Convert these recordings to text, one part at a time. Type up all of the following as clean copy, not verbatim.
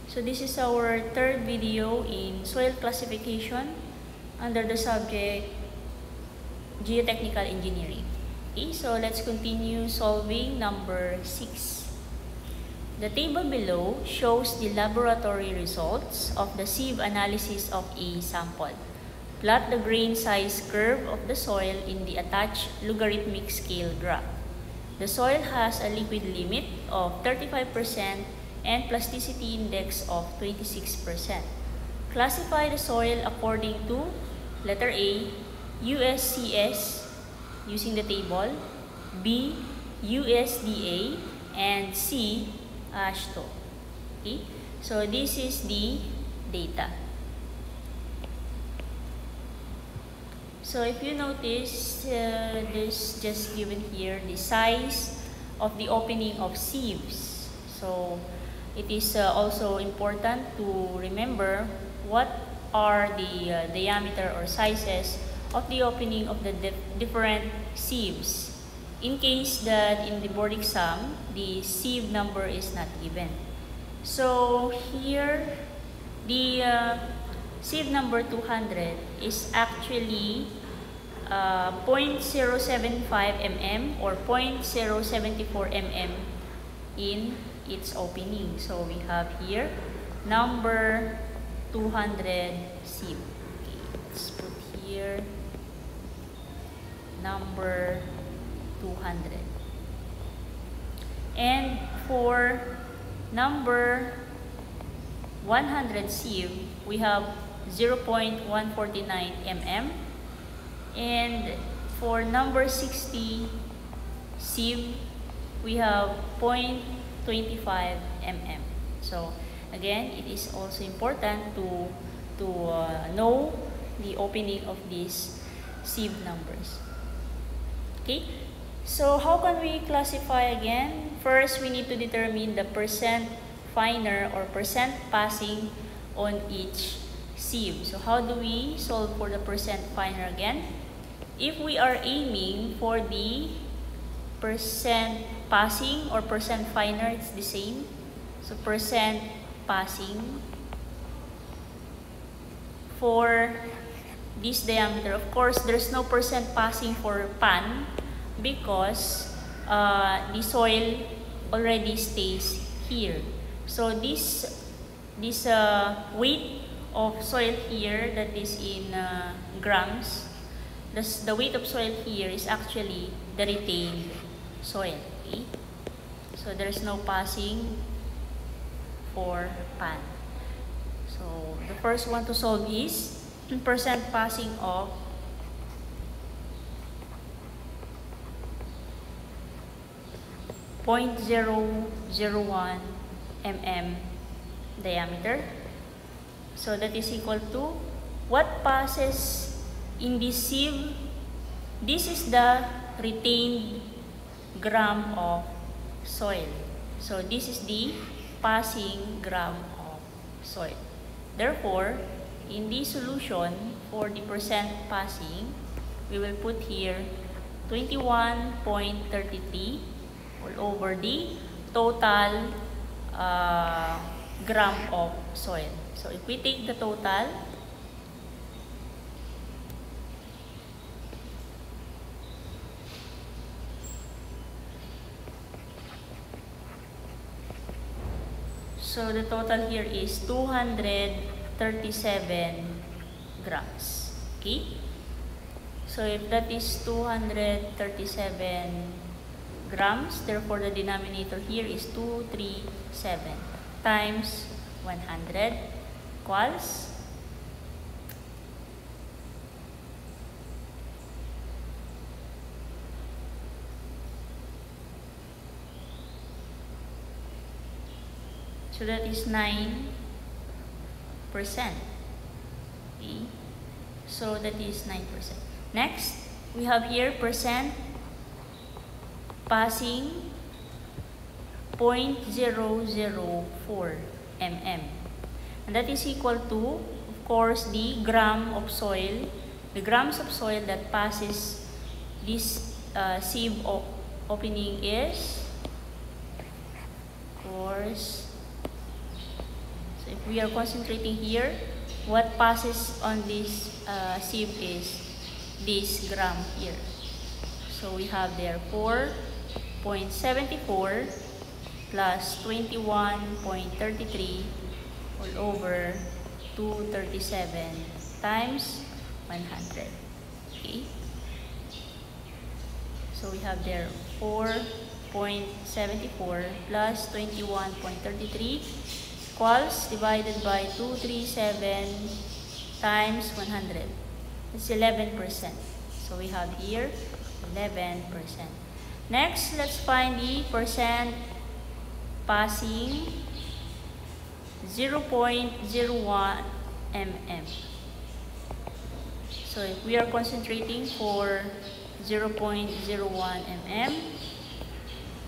So this is our third video in soil classification under the subject Geotechnical Engineering. Okay, so let's continue solving number 6. The table below shows the laboratory results of the sieve analysis of a sample. Plot the grain size curve of the soil in the attached logarithmic scale graph. The soil has a liquid limit of 35% and plasticity index of 26%. Classify the soil according to letter A, USCS using the table, B, USDA, and C, Ashto. Okay, so this is the data. So if you notice, there's just given here the size of the opening of sieves. So it is also important to remember what are the diameter or sizes of the opening of the different sieves, in case that in the board exam, the sieve number is not given. So here, the sieve number 200 is actually 0.075 mm or 0.074 mm in its opening. So we have here number 200 sieve. Okay, let's put here number 200. And for number 100 sieve, we have 0.149 mm. And for number 60 sieve, we have 0.25 mm. So again, it is also important to know the opening of these sieve numbers. Okay, so how can we classify again? First, we need to determine the percent finer or percent passing on each sieve. So how do we solve for the percent finer again? If we are aiming for the percent passing or percent finer, it's the same. So percent passing for this diameter. Of course, there's no percent passing for pan because the soil already stays here. So this weight of soil here, that is in grams, the weight of soil here is actually the retained soil. Okay? So there's no passing for pan. So the first one to solve is percent passing of 0.001 mm diameter. So that is equal to what passes in this sieve. This is the retained gram of soil. So this is the passing gram of soil. Therefore, in the solution for the percent passing, we will put here 21.33 all over the total gram of soil. So if we take the total, so the total here is 237 grams. Okay? So if that is 237 grams, therefore the denominator here is 237 times 100 equals so that is 9%. Okay. So that is 9%. Next, we have here percent passing 0.004 mm. And that is equal to, of course, the gram of soil, the grams of soil that passes this sieve opening is, of course, we are concentrating here. What passes on this sieve is this gram here. So we have there 4.74 plus 21.33 all over 237 times 100. Okay. So we have there 4.74 plus 21.33 equals divided by 237 times 100. It's 11%. So we have here 11%. Next, let's find the percent passing 0.01 mm. So if we are concentrating for 0.01 mm,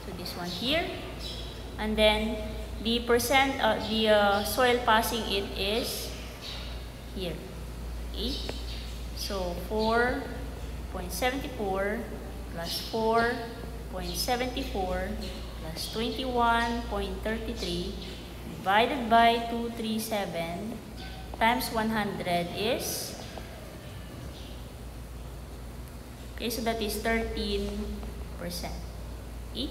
so this one here, and then the percent the soil passing it is here. Okay, so 4.74 plus 4.74 plus 21.33 divided by 237 times 100 is, okay, so that is 13%. Okay?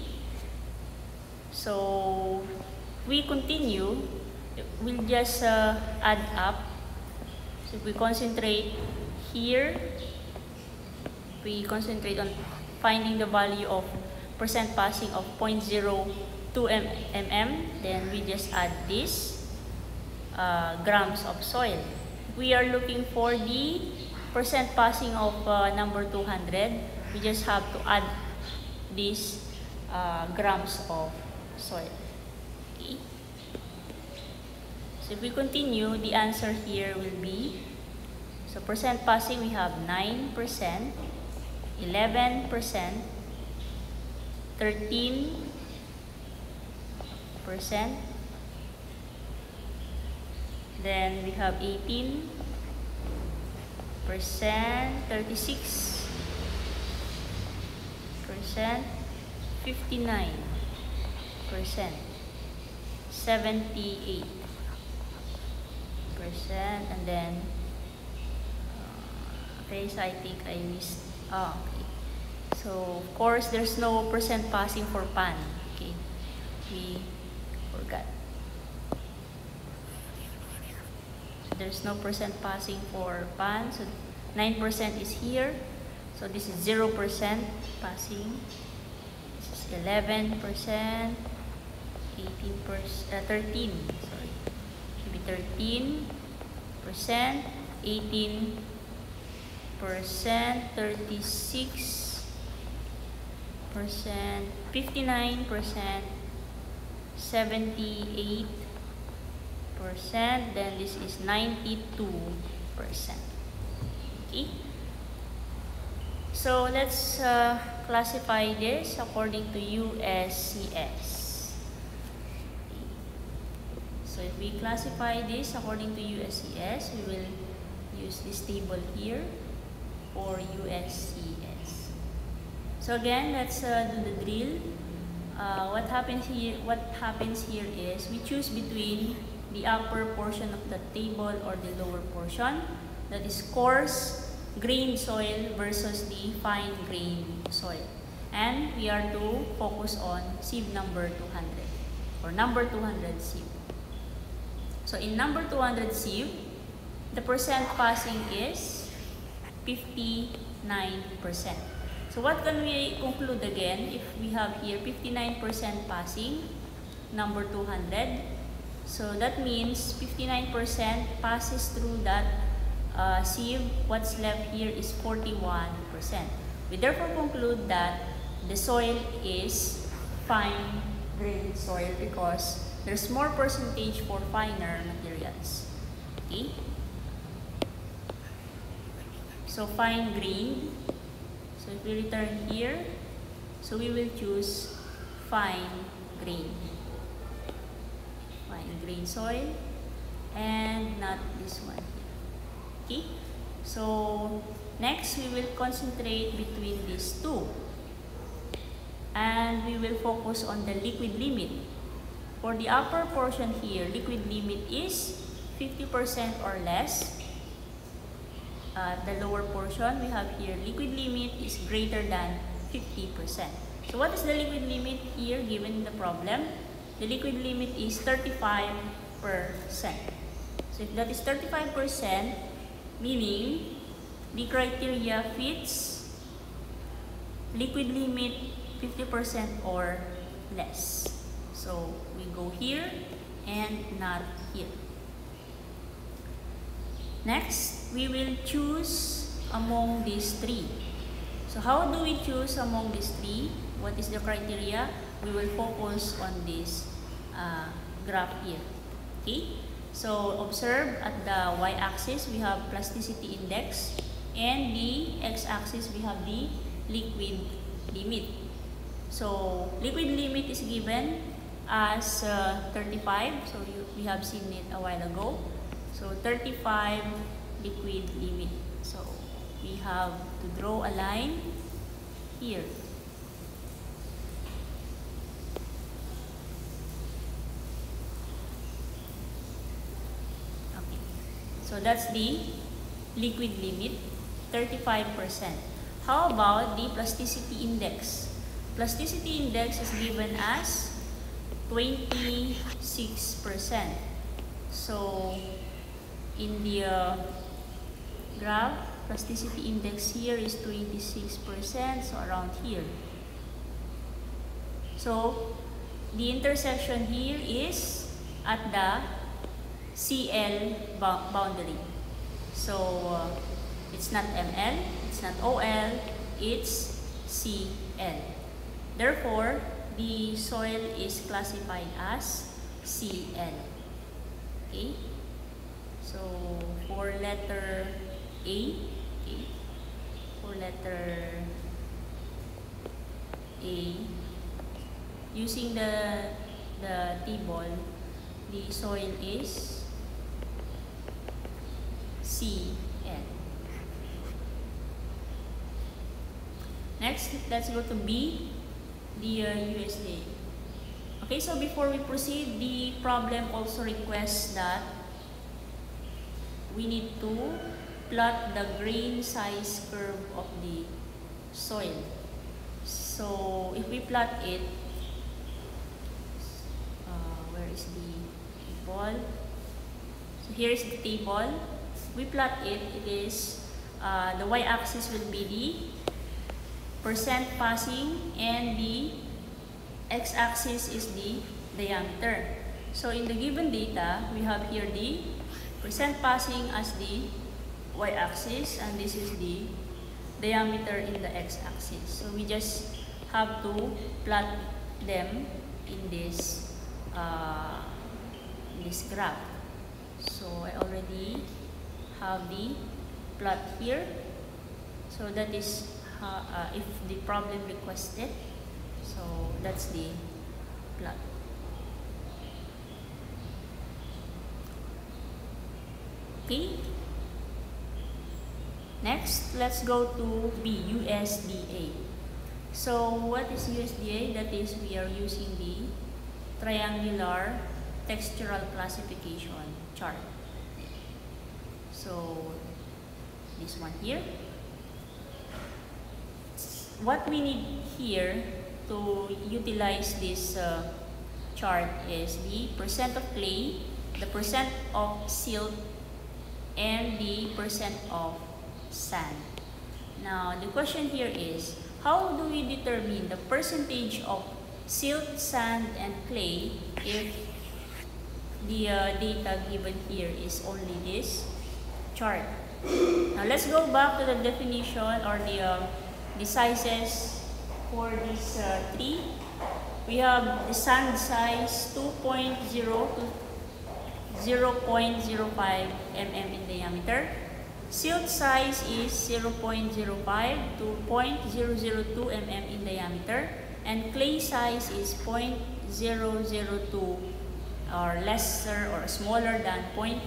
So we continue, we'll just add up. So if we concentrate here, we concentrate on finding the value of percent passing of 0.02 mm, then we just add this grams of soil. We are looking for the percent passing of number 200. We just have to add these grams of soil. Okay. So if we continue, the answer here will be, so percent passing we have 9%, 11%, 13%, then we have 18%, 36%, 59%, 78%, and then okay, so I think I missed, okay. So of course there's no percent passing for pan. Okay, we forgot. So there's no percent passing for pan. So 9% is here. So this is 0% passing. This is 11%, 18%, 13. Sorry, should be 13%, 18%, 36%, 59%, 78%, then this is 92%. Okay, so let's classify this according to USCS. So if we classify this according to USCS, we will use this table here for USCS. So again, let's do the drill. What happens here is we choose between the upper portion of the table or the lower portion, that is coarse grained soil versus the fine grained soil, and we are to focus on sieve number 200 or number 200 sieve. So in number 200 sieve, the percent passing is 59%. So what can we conclude again if we have here 59% passing number 200? So that means 59% passes through that sieve. What's left here is 41%. We therefore conclude that the soil is fine grained soil because there's more percentage for finer materials. Okay? So fine grained. So if we return here, so we will choose fine grained soil and not this one here. Okay, so next we will concentrate between these two and we will focus on the liquid limit. For the upper portion here, liquid limit is 50% or less. The lower portion we have here, liquid limit is greater than 50%. So what is the liquid limit here given the problem? The liquid limit is 35%. So if that is 35%, meaning the criteria fits liquid limit 50% or less. So we go here and not here. Next, we will choose among these three. So how do we choose among these three? What is the criteria? We will focus on this graph here. Okay? So observe at the y-axis we have plasticity index, and the x-axis we have the liquid limit. So liquid limit is given as 35. So we have seen it a while ago. So 35 liquid limit. So we have to draw a line here. Okay. So that's the liquid limit, 35%. How about the plasticity index? Plasticity index is given as 26%. So in the graph, plasticity index here is 26%, so around here. So the intersection here is at the CL boundary. So it's not ML, it's not OL, it's CL. Therefore, the soil is classified as CL. Okay? So for letter A, okay, for letter A, using the table, the soil is CL. Next, let's go to B, the USDA. Okay, so before we proceed, the problem also requests that we need to plot the grain size curve of the soil. So if we plot it, where is the table? So here is the table. We plot it. It is the y-axis will be the percent passing, and the x-axis is the diameter. So in the given data, we have here the percent passing as the y-axis, and this is the diameter in the x-axis. So we just have to plot them in this graph. So I already have the plot here. So that is if the problem requested. So that's the plot. Okay. Next, let's go to B, USDA. So what is USDA? That is, we are using the triangular textural classification chart. So this one here. What we need here to utilize this chart is the percent of clay, the percent of silt, and the percent of sand. Now, the question here is, how do we determine the percentage of silt, sand, and clay if the data given here is only this chart? Now, let's go back to the definition or the sizes for these three. We have the sand size 2.0 to 0.05 mm in diameter. Silt size is 0.05 to 0.002 mm in diameter. And clay size is 0.002 or lesser or smaller than 0.002.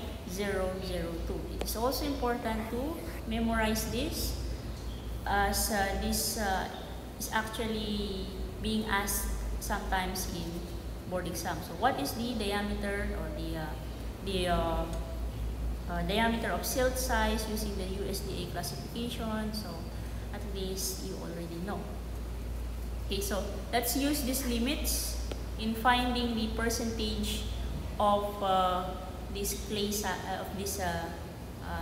It is also important to memorize this, as this is actually being asked sometimes in board exam. So what is the diameter or the diameter of silt size using the USDA classification? So at least you already know. Okay, so let's use these limits in finding the percentage of this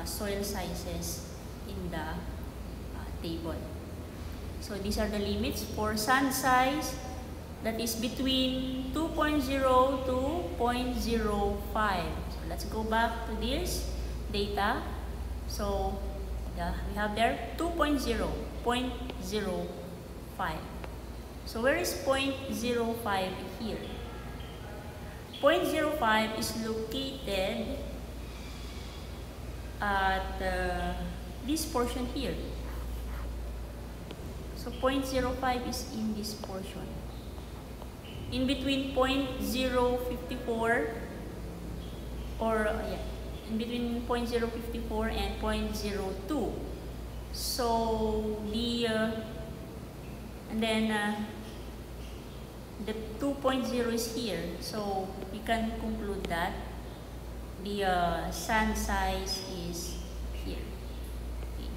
soil sizes in the table. So these are the limits for sand size, that is between 2.0 to 0.05. So let's go back to this data. So we have there 2.0, 0.05. So where is 0.05 here? 0.05 is located at this portion here. So 0.05 is in this portion. In between 0.054 in between 0.054 and 0.02. So and then the 2.0 is here. So we can conclude that the sand size is here. Okay.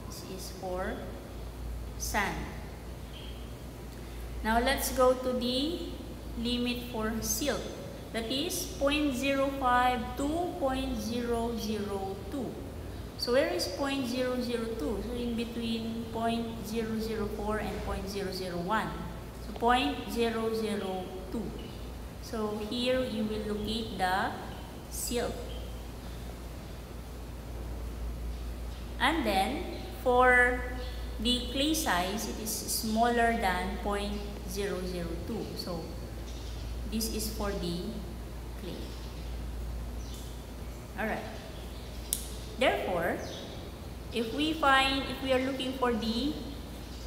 This is for sand. Now let's go to the limit for silt. That is 0.05 to 0.002. So where is 0.002? So in between 0.004 and 0.001. So 0.002. So here you will locate the silt. And then for the clay size, it is smaller than 0.002. So this is for the clay. Alright. Therefore, if we are looking for the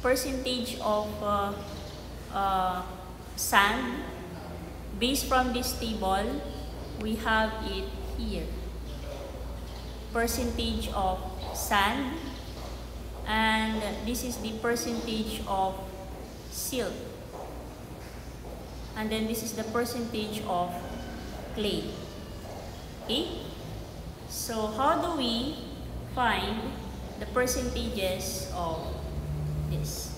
percentage of sand based from this table, we have it here. Percentage of sand, and this is the percentage of silt, and then this is the percentage of clay. Okay? So how do we find the percentages of this?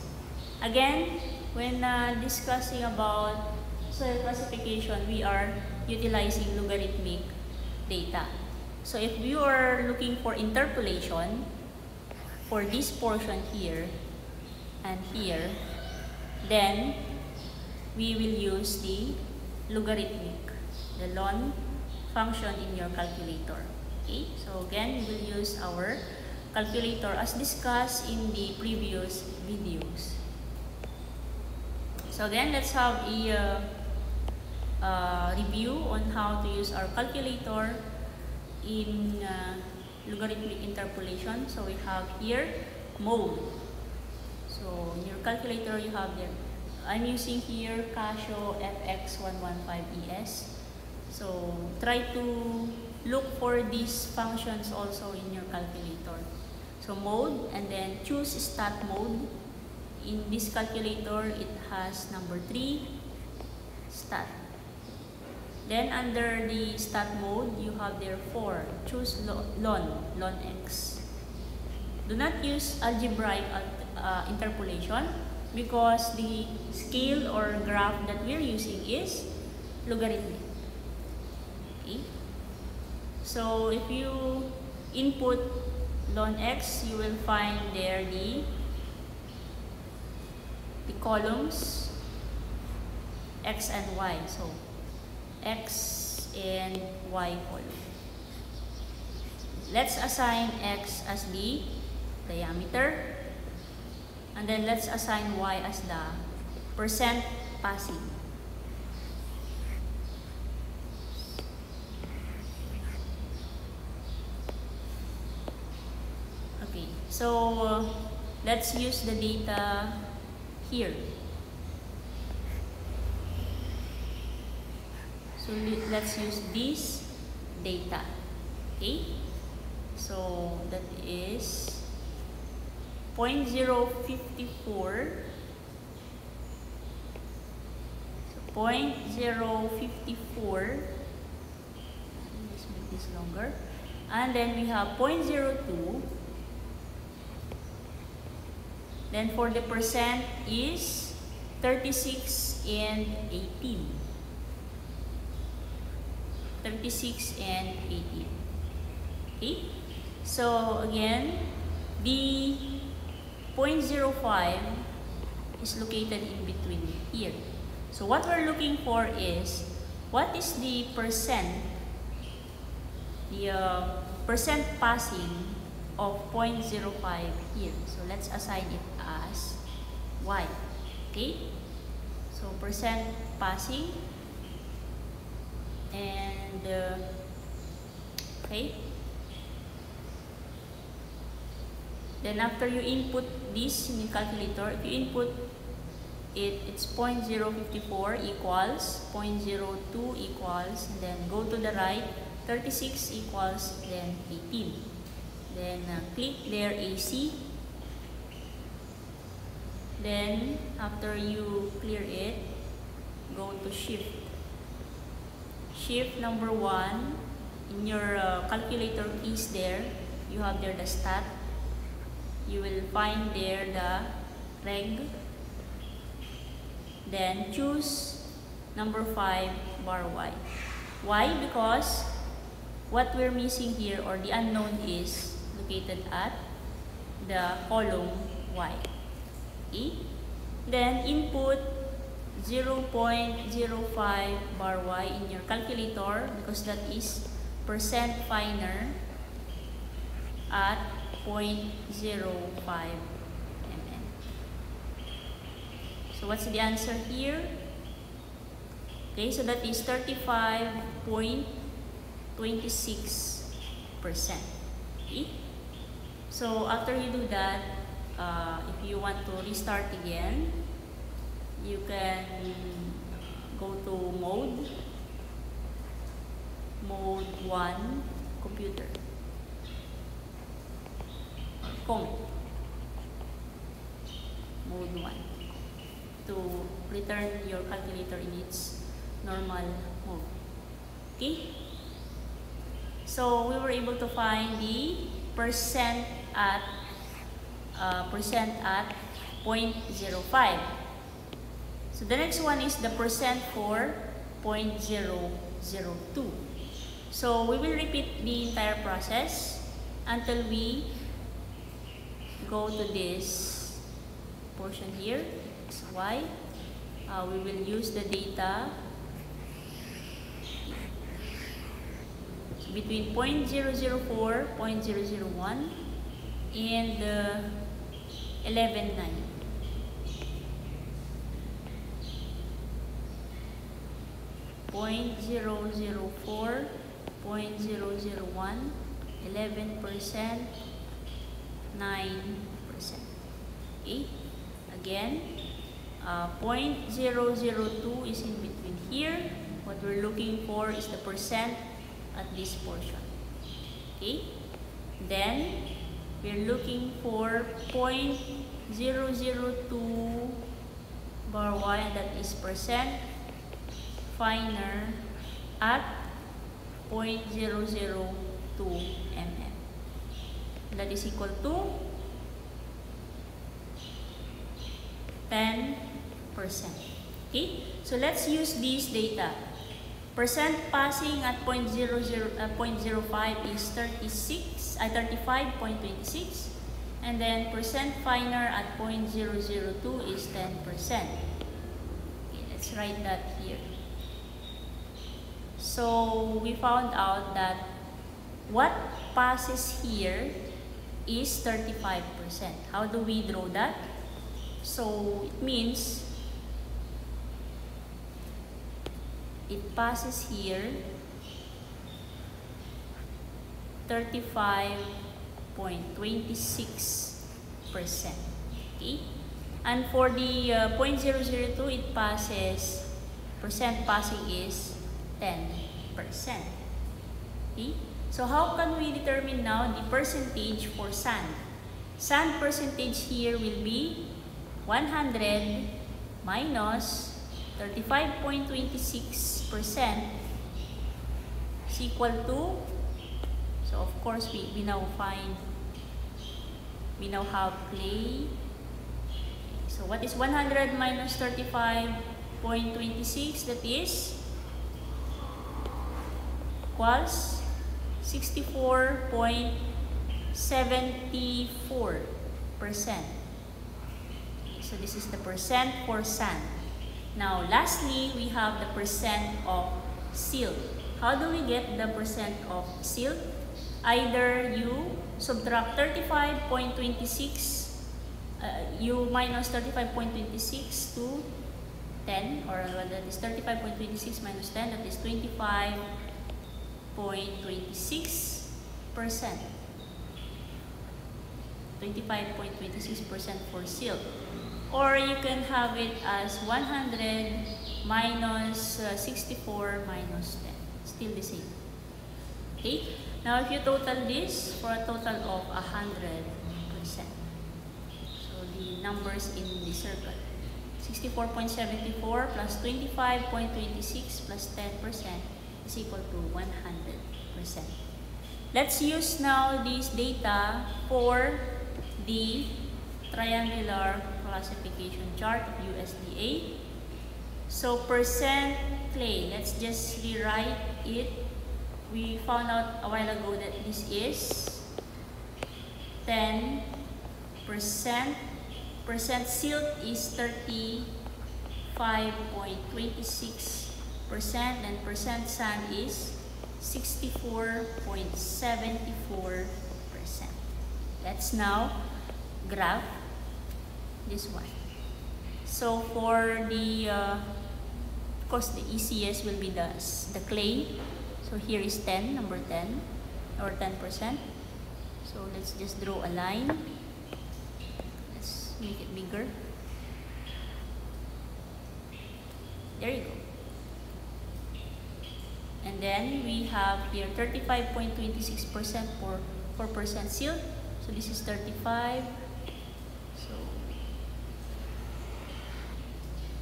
Again, when discussing about soil classification, we are utilizing logarithmic data. So if you are looking for interpolation for this portion here and here, then we will use the logarithmic, the ln function in your calculator. Okay, so again, we will use our calculator as discussed in the previous videos. So again, let's have a review on how to use our calculator in logarithmic interpolation. So we have here mode. So in your calculator, you have there. I'm using here Casio FX115ES. So try to look for these functions also in your calculator. So mode, and then choose stat mode. In this calculator, it has number 3, stat. Then under the stat mode, you have there 4. Choose ln x. Do not use algebraic interpolation because the scale or graph that we're using is logarithmic. Okay? So if you input ln x, you will find there the columns x and y. So x and y column. Let's assign x as the diameter, and then let's assign y as the percent passing. Okay, so let's use the data here. So let's use this data. Okay, so that is 0.054 0.054. Let's make this longer. And then we have 0.02. Then for the percent is 36 and 18. 36 and 18. Okay? So again, the 0.05 is located in between here. So what we're looking for is, what is the percent, percent passing of 0.05 here. So let's assign it as Y. Okay? So percent passing, and okay. Then after you input this in the calculator, if you input it, it's 0.054 equals 0.02 equals, and then go to the right, 36 equals, then 18. Then click there AC. Then after you clear it, go to shift. Shift number 1. In your calculator keys there, you have there the stat. You will find there the reg. Then choose number 5 bar Y. Why? Because what we're missing here, or the unknown, is located at the column Y. Okay? Then input 0.05 bar Y in your calculator, because that is percent finer at 0.05 mm. So what's the answer here? Okay, so that is 35.26%. Okay? So after you do that, if you want to restart again, you can go to mode 1, computer, mode 1, to return your calculator in its normal mode. Okay? So we were able to find the percent at 0.05. So the next one is the percent for 0.002. So we will repeat the entire process until we go to this portion here. That's why we will use the data between 0.004, 0.001, and 11.9. 0.004, 0.001, 11%, 9%. Okay? Again, 0.002 is in between here. What we're looking for is the percent at this portion. Okay? Then, we're looking for 0.002 bar Y, and that is percent finer at 0.002 mm. That is equal to 10%. Okay? So let's use this data. Percent passing at 0.05 is 35.26, and then percent finer at 0.002 is 10%. Okay, let's write that here. So we found out that what passes here is 35%. How do we draw that? So it means it passes here 35.26%. Okay? And for the 0.002, it passes, percent passing is 10%. Okay? So how can we determine now the percentage for sand? Sand percentage here will be 100 minus 35.26% is equal to, so of course we now have clay. So what is 100 minus 35.26? That is equals 64.74%. So this is the percent for sand. Now lastly, we have the percent of silt. How do we get the percent of silt? Either you subtract 35.26, you minus 35.26 to 10, or that is 35.26 minus 10, that is 25.26%. 25.26% for silt. Or you can have it as 100 minus 64 minus 10. Still the same. Okay? Now if you total this for a total of 100%. So the numbers in the circle. 64.74 plus 25.26 plus 10% is equal to 100%. Let's use now this data for the triangular classification chart of USDA. So percent clay, let's just rewrite it. We found out a while ago that this is 10%. Percent silt is 35.26%, and percent sand is 64.74%. Let's now graph this one. So for the, of course, the easiest will be the clay. So here is 10, number 10, or 10%. So let's just draw a line. Let's make it bigger. There you go. And then we have here 35.26% for 4% silt. So this is 35.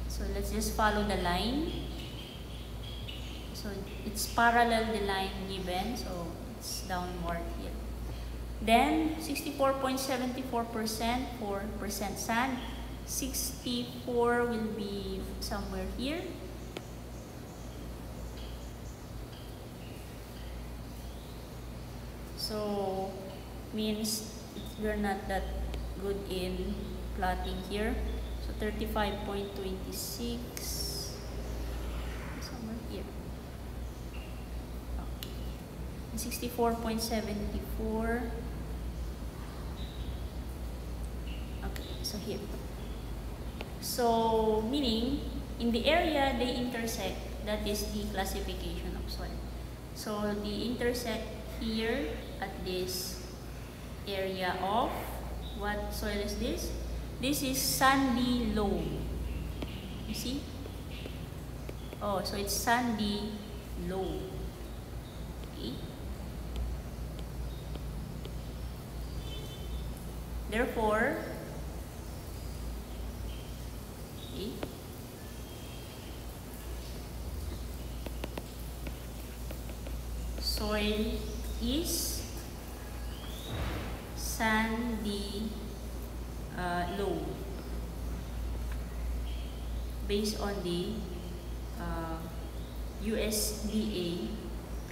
So let's just follow the line. So it's parallel the line given, so it's downward here. Then 64.74% for percent sand. 64 will be somewhere here. So means we're not that good in plotting here. So 35.26 somewhere here. 64.74. Okay, so here. So meaning in the area they intersect, that is the classification of soil. So they intersect here at this area of, what soil is this? This is sandy loam. You see? Oh, so it's sandy loam. Okay. Therefore, okay, soil is sandy loam based on the USDA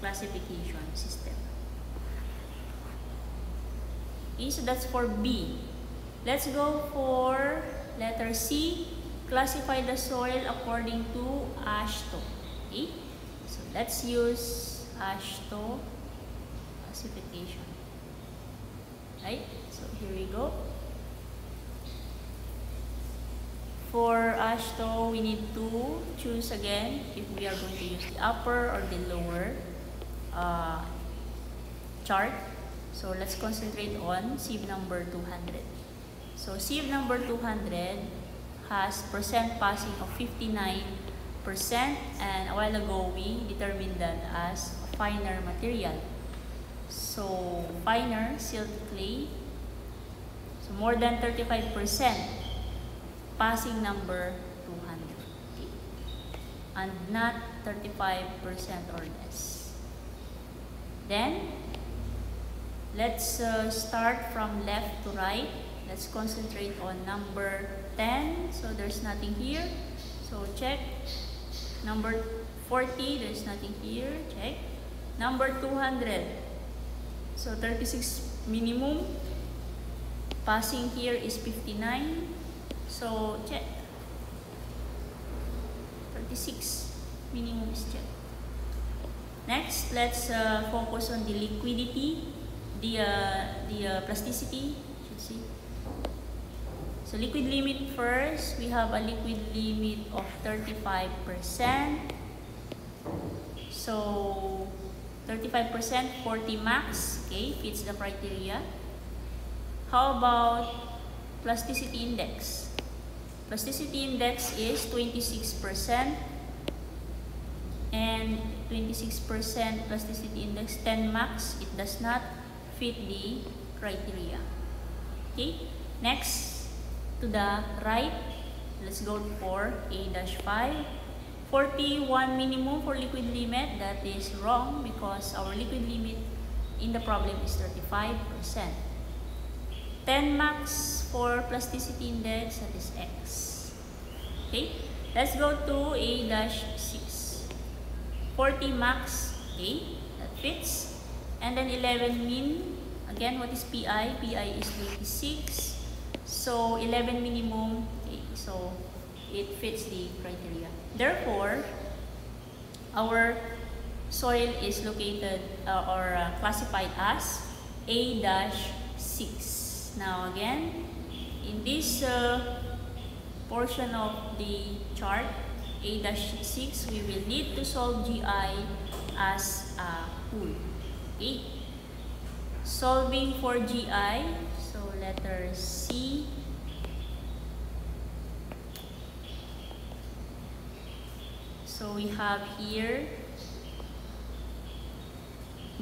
classification system. Okay, so that's for B. Let's go for letter C. Classify the soil according to Ashto. Okay, so let's use Ashto classification. Right, so here we go. For Ashto, we need to choose again if we are going to use the upper or the lower chart. So let's concentrate on sieve number 200. So sieve number 200 has percent passing of 59%, and a while ago we determined that as a finer material. So finer silt clay, so more than 35%, passing number 200. Okay. and not 35% or less. Then, let's start from left to right. Let's concentrate on number 10. So there's nothing here. So check. Number 40, there's nothing here. Check. Number 200. So 36 minimum. Passing here is 59. So check. 36 minimum is check. Next, let's focus on the liquidity, the plasticity. Should see. So liquid limit first. We have a liquid limit of 35%. So 35%, 40 max. Okay, fits the criteria. How about plasticity index? Plasticity index is 26%, and 26% plasticity index, 10 max, it does not fit the criteria. Okay, next to the right, let's go for A-5. 41 minimum for liquid limit. That is wrong because our liquid limit in the problem is 35%. 10 max for plasticity index, that is X. Okay, let's go to A-6. 40 max, okay, that fits. And then 11 min, again, what is PI? PI is 26. So 11 minimum, okay, so it fits the criteria. Therefore, our soil is located or classified as A-6. Now again, in this portion of the chart, A-6, we will need to solve GI as a whole. Okay. Solving for GI, so letter C. So we have here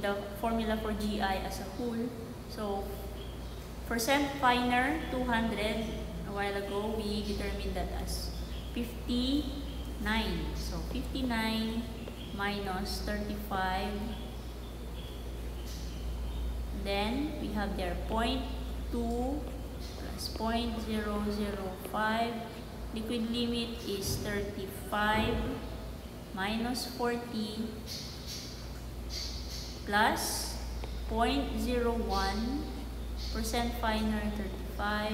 the formula for GI as a whole. So percent finer, 200. A while ago, we determined that as 59. So 59 minus 35. Then we have there 0.2 plus 0.005. Liquid limit is 35 minus 40 plus 0.01. Percent finer, 35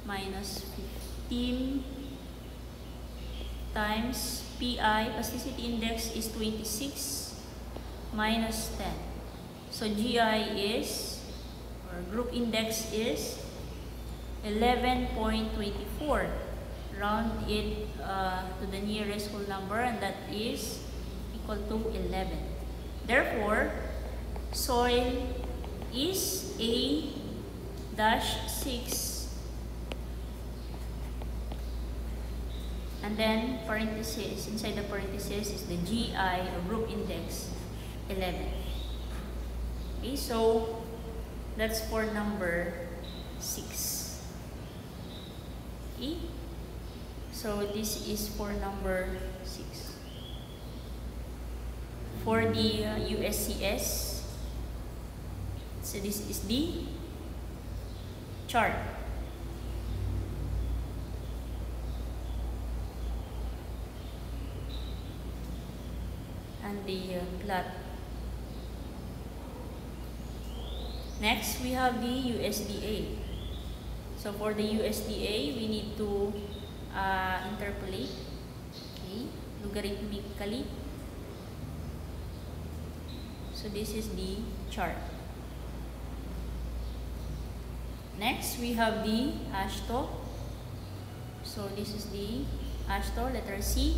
minus 15 times PI, plasticity index is 26 minus 10. So GI is, or group index is 11.24. Round it to the nearest whole number, and that is equal to 11. Therefore, soil is A-6, and then parenthesis, inside the parenthesis is the GI or group index 11. Okay, so that's for number 6. Okay, so this is for number 6. For the USCS, so this is the chart. And the plot. Next, we have the USDA. So for the USDA, we need to interpolate, okay, logarithmically. So this is the chart. Next, we have the Ashto. So this is the Ashto, letter C.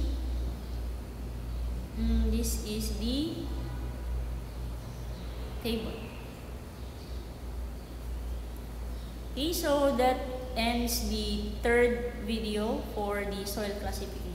This is the table. Okay, so that ends the third video for the soil classification.